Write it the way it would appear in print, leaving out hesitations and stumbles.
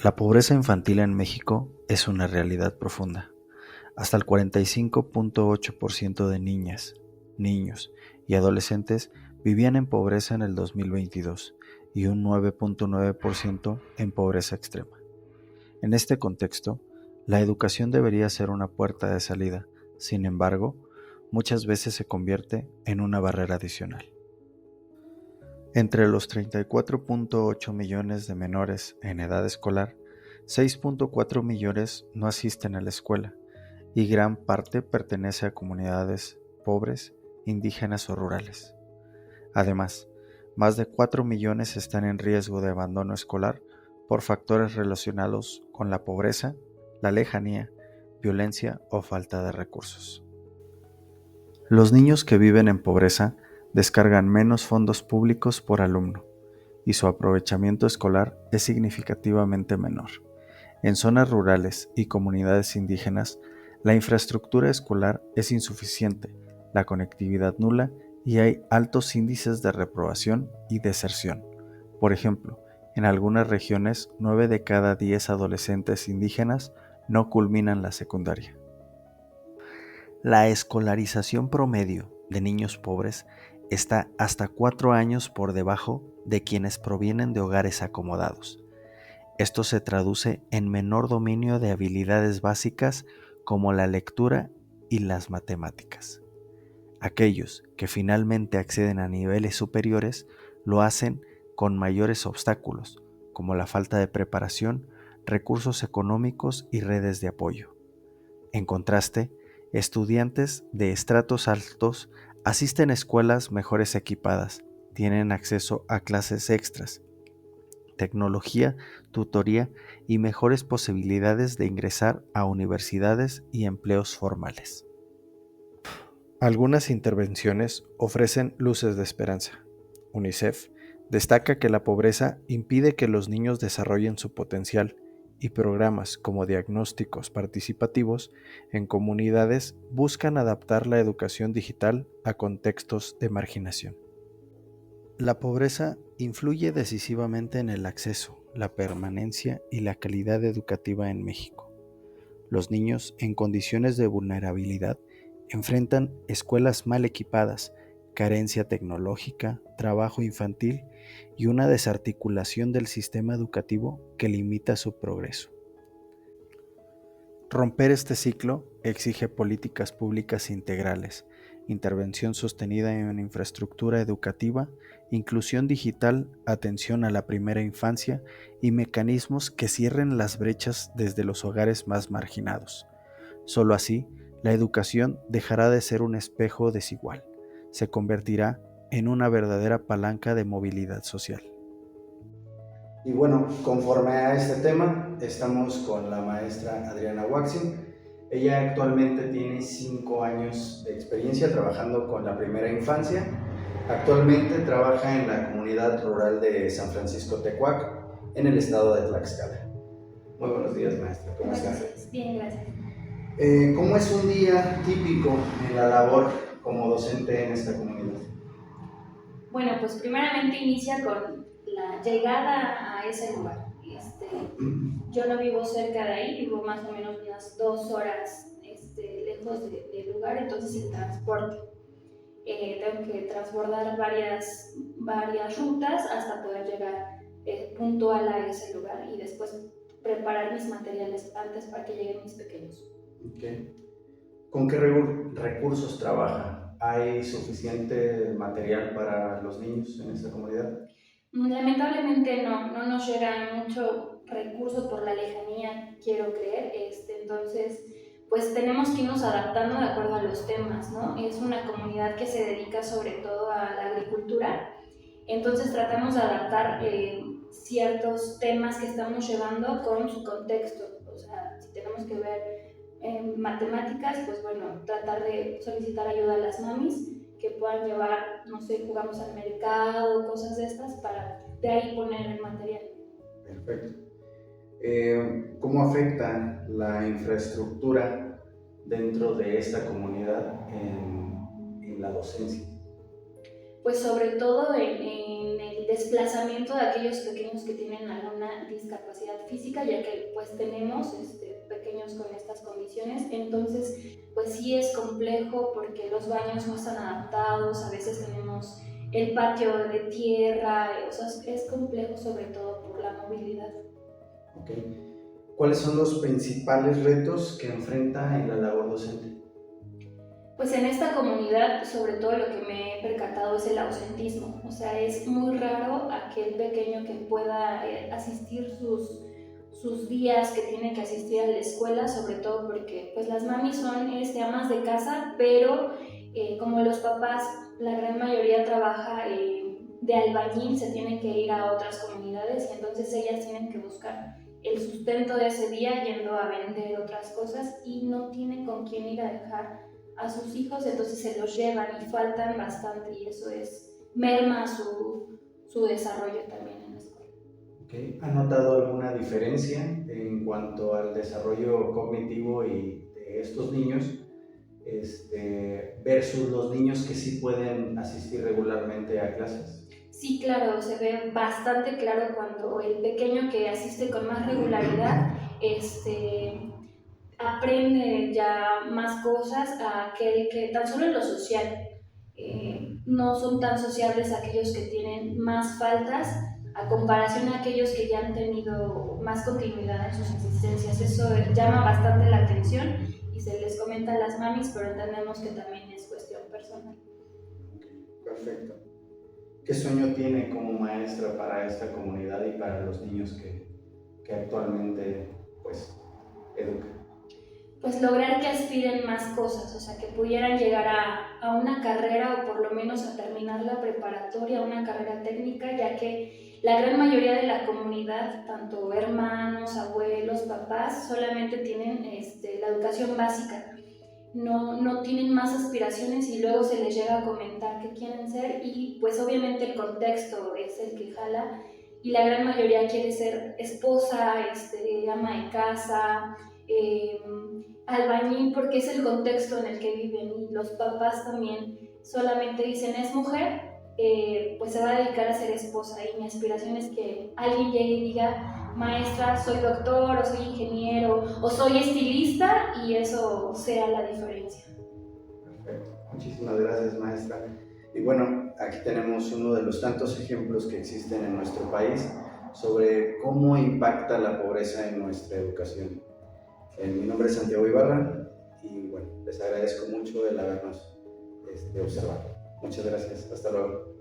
La pobreza infantil en México es una realidad profunda. Hasta el 45.8% de niñas, niños y adolescentes vivían en pobreza en el 2022 y un 9.9% en pobreza extrema. En este contexto, la educación debería ser una puerta de salida. Sin embargo, muchas veces se convierte en una barrera adicional. Entre los 34.8 millones de menores en edad escolar, 6.4 millones no asisten a la escuela y gran parte pertenece a comunidades pobres, indígenas o rurales. Además, más de 4 millones están en riesgo de abandono escolar por factores relacionados con la pobreza, la lejanía, violencia o falta de recursos. Los niños que viven en pobreza descargan menos fondos públicos por alumno y su aprovechamiento escolar es significativamente menor. En zonas rurales y comunidades indígenas, la infraestructura escolar es insuficiente, la conectividad nula y hay altos índices de reprobación y deserción. Por ejemplo, en algunas regiones, 9 de cada 10 adolescentes indígenas no culminan la secundaria. La escolarización promedio de niños pobres está hasta 4 años por debajo de quienes provienen de hogares acomodados. Esto se traduce en menor dominio de habilidades básicas como la lectura y las matemáticas. Aquellos que finalmente acceden a niveles superiores lo hacen con mayores obstáculos, como la falta de preparación, recursos económicos y redes de apoyo. En contraste, estudiantes de estratos altos asisten a escuelas mejores equipadas, tienen acceso a clases extras, tecnología, tutoría y mejores posibilidades de ingresar a universidades y empleos formales. Algunas intervenciones ofrecen luces de esperanza. UNICEF destaca que la pobreza impide que los niños desarrollen su potencial y programas como diagnósticos participativos en comunidades buscan adaptar la educación digital a contextos de marginación. La pobreza influye decisivamente en el acceso, la permanencia y la calidad educativa en México. Los niños en condiciones de vulnerabilidad enfrentan escuelas mal equipadas, carencia tecnológica, trabajo infantil y una desarticulación del sistema educativo que limita su progreso. Romper este ciclo exige políticas públicas integrales, intervención sostenida en infraestructura educativa, inclusión digital, atención a la primera infancia y mecanismos que cierren las brechas desde los hogares más marginados. Solo así, la educación dejará de ser un espejo desigual, se convertirá en una verdadera palanca de movilidad social. Y bueno, conforme a este tema, estamos con la maestra Adriana Waxing. Ella actualmente tiene 5 años de experiencia trabajando con la primera infancia. Actualmente trabaja en la comunidad rural de San Francisco Tecuac, en el estado de Tlaxcala. Muy buenos días, maestra. ¿Cómo está? Bien, gracias. ¿Cómo es un día típico en la labor como docente en esta comunidad? Bueno, pues primeramente inicia con la llegada a ese lugar. Yo no vivo cerca de ahí, vivo más o menos unas 2 horas lejos del lugar, entonces el transporte. Tengo que transbordar varias rutas hasta poder llegar puntual a ese lugar y después preparar mis materiales antes para que lleguen mis pequeños. Okay. ¿Con qué recursos trabaja? ¿Hay suficiente material para los niños en esta comunidad? Lamentablemente no nos llega mucho recurso por la lejanía, quiero creer, entonces pues tenemos que irnos adaptando de acuerdo a los temas, ¿no? Es una comunidad que se dedica sobre todo a la agricultura, entonces tratamos de adaptar ciertos temas que estamos llevando con su contexto, o sea, si tenemos que ver matemáticas, pues bueno, tratar de solicitar ayuda a las mamis que puedan llevar, no sé, jugamos al mercado, cosas de estas, para de ahí poner el material. Perfecto. ¿Cómo afecta la infraestructura dentro de esta comunidad en la docencia? Pues sobre todo en el desplazamiento de aquellos pequeños que tienen alguna alguna discapacidad física, ya que pues tenemos pequeños con estas condiciones. Entonces pues sí es complejo porque los baños no están adaptados, a veces tenemos el patio de tierra, o sea, es complejo sobre todo por la movilidad. Okay. ¿Cuáles son los principales retos que enfrenta en la labor docente? Pues en esta comunidad, sobre todo lo que me he percatado es el ausentismo. O sea, es muy raro aquel pequeño que pueda asistir sus días que tiene que asistir a la escuela, sobre todo porque pues las mamis son amas de casa, pero como los papás, la gran mayoría trabaja de albañil, se tienen que ir a otras comunidades y entonces ellas tienen que buscar el sustento de ese día yendo a vender otras cosas y no tienen con quién ir a dejar a sus hijos, entonces se los llevan y faltan bastante y eso merma su desarrollo también en la escuela. Okay. ¿Ha notado alguna diferencia en cuanto al desarrollo cognitivo y de estos niños versus los niños que sí pueden asistir regularmente a clases? Sí, claro, se ve bastante claro cuando el pequeño que asiste con más regularidad aprende ya más cosas a aquel que tan solo en lo social no son tan sociables aquellos que tienen más faltas a comparación a aquellos que ya han tenido más continuidad en sus existencias. Eso llama bastante la atención y se les comenta a las mamis, pero entendemos que también es cuestión personal. Perfecto. ¿Qué sueño tiene como maestra para esta comunidad y para los niños que actualmente pues educa? Pues lograr que aspiren más cosas, o sea, que pudieran llegar a una carrera o por lo menos a terminar la preparatoria, una carrera técnica, ya que la gran mayoría de la comunidad, tanto hermanos, abuelos, papás, solamente tienen la educación básica. No tienen más aspiraciones y luego se les llega a comentar qué quieren ser y pues obviamente el contexto es el que jala y la gran mayoría quiere ser esposa, ama de casa, albañil porque es el contexto en el que viven y los papás también solamente dicen es mujer, pues se va a dedicar a ser esposa y mi aspiración es que alguien llegue y diga maestra, soy doctor o soy ingeniero o soy estilista y eso sea la diferencia. Perfecto, muchísimas gracias maestra. Y bueno, aquí tenemos uno de los tantos ejemplos que existen en nuestro país sobre cómo impacta la pobreza en nuestra educación. Mi nombre es Santiago Ibarra y bueno, les agradezco mucho el habernos observado. Muchas gracias, hasta luego.